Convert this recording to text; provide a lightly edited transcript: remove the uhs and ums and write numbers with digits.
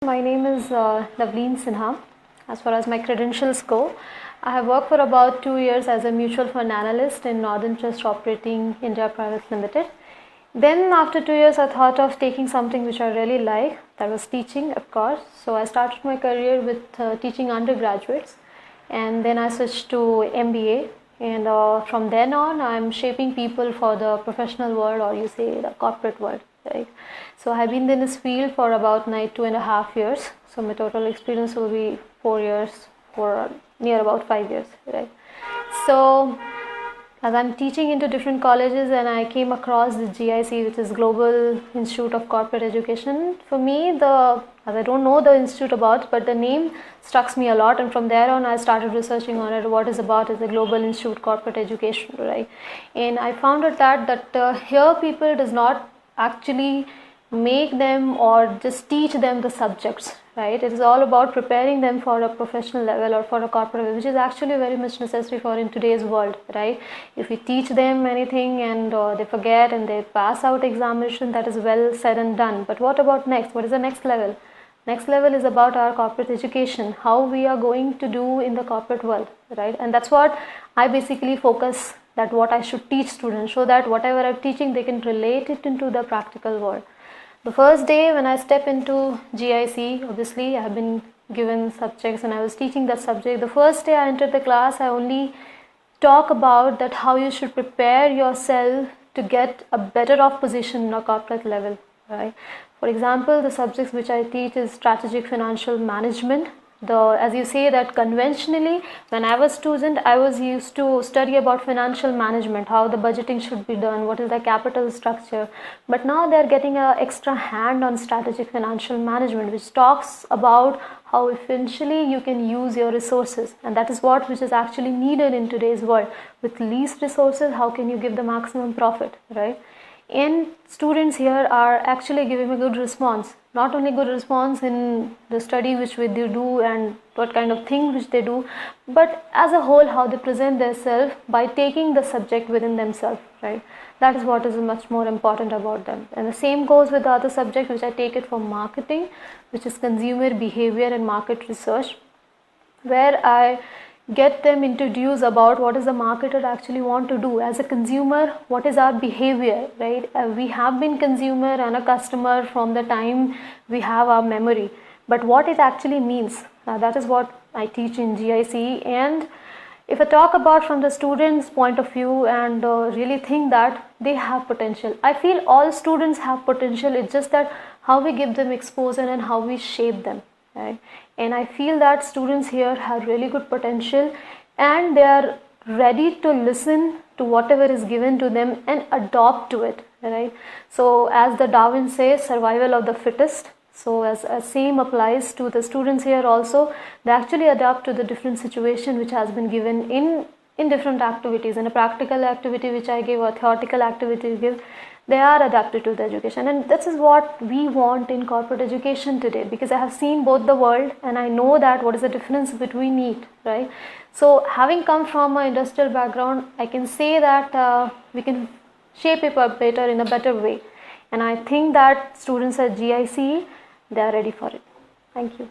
My name is Navleen Sinha. As far as my credentials go, I have worked for about 2 years as a mutual fund analyst in Northern Trust Operating India Private Limited. Then after 2 years, I thought of taking something which I really like, that was teaching, of course. So I started my career with teaching undergraduates, and then I switched to MBA. And from then on, I'm shaping people for the professional world, or you say the corporate world, right? So I've been in this field for about 2.5 years. So my total experience will be 4 years, for near about 5 years, right? So as I'm teaching into different colleges, and I came across the GIC, which is Global Institute of Corporate Education. For me, as I don't know the institute about, but the name struck me a lot, and from there on I started researching on it. What is about is the Global Institute Corporate Education, right? And I found out that here people does not actually make them or just teach them the subjects, right? It is all about preparing them for a professional level or for a corporate level, which is actually very much necessary for in today's world, right? If we teach them anything and they forget and they pass out examination, that is well said and done. But what about next? What is the next level? Next level is about our corporate education, how we are going to do in the corporate world, right? And that's what I basically focus, that what I should teach students, so that whatever I'm teaching, they can relate it into the practical world. The first day when I step into GIC, obviously I have been given subjects and I was teaching that subject. The first day I entered the class, I only talk about that how you should prepare yourself to get a better off position in a corporate level, right? For example, the subjects which I teach is strategic financial management. As you say that conventionally, when I was student, I was used to study about financial management, how the budgeting should be done, what is the capital structure. But now they are getting an extra hand on strategic financial management, which talks about how efficiently you can use your resources, and that is which is actually needed in today's world. With least resources, how can you give the maximum profit, right? And students here are actually giving a good response. Not only good response in the study which they do and what kind of thing which they do, but as a whole how they present themselves by taking the subject within themselves, right? That is what is much more important about them. And the same goes with the other subject which I take it for marketing, which is consumer behavior and market research, where I get them introduced about what is the marketer actually want to do as a consumer, what is our behavior, right? We have been consumer and a customer from the time we have our memory, but what it actually means, that is what I teach in GIC. And if I talk about from the students' point of view and really think that they have potential, I feel all students have potential. It's just that how we give them exposure and how we shape them, right? And I feel that students here have really good potential and they are ready to listen to whatever is given to them and adopt to it, right? So as the Darwin says, survival of the fittest. So as same applies to the students here also. They actually adapt to the different situation which has been given in different activities. In a practical activity which I give or theoretical activity I give, they are adapted to the education, and this is what we want in corporate education today, because I have seen both the world and I know that what is the difference between it, right? So having come from an industrial background, I can say that we can shape it better in a better way, and I think that students at GIC, they are ready for it. Thank you.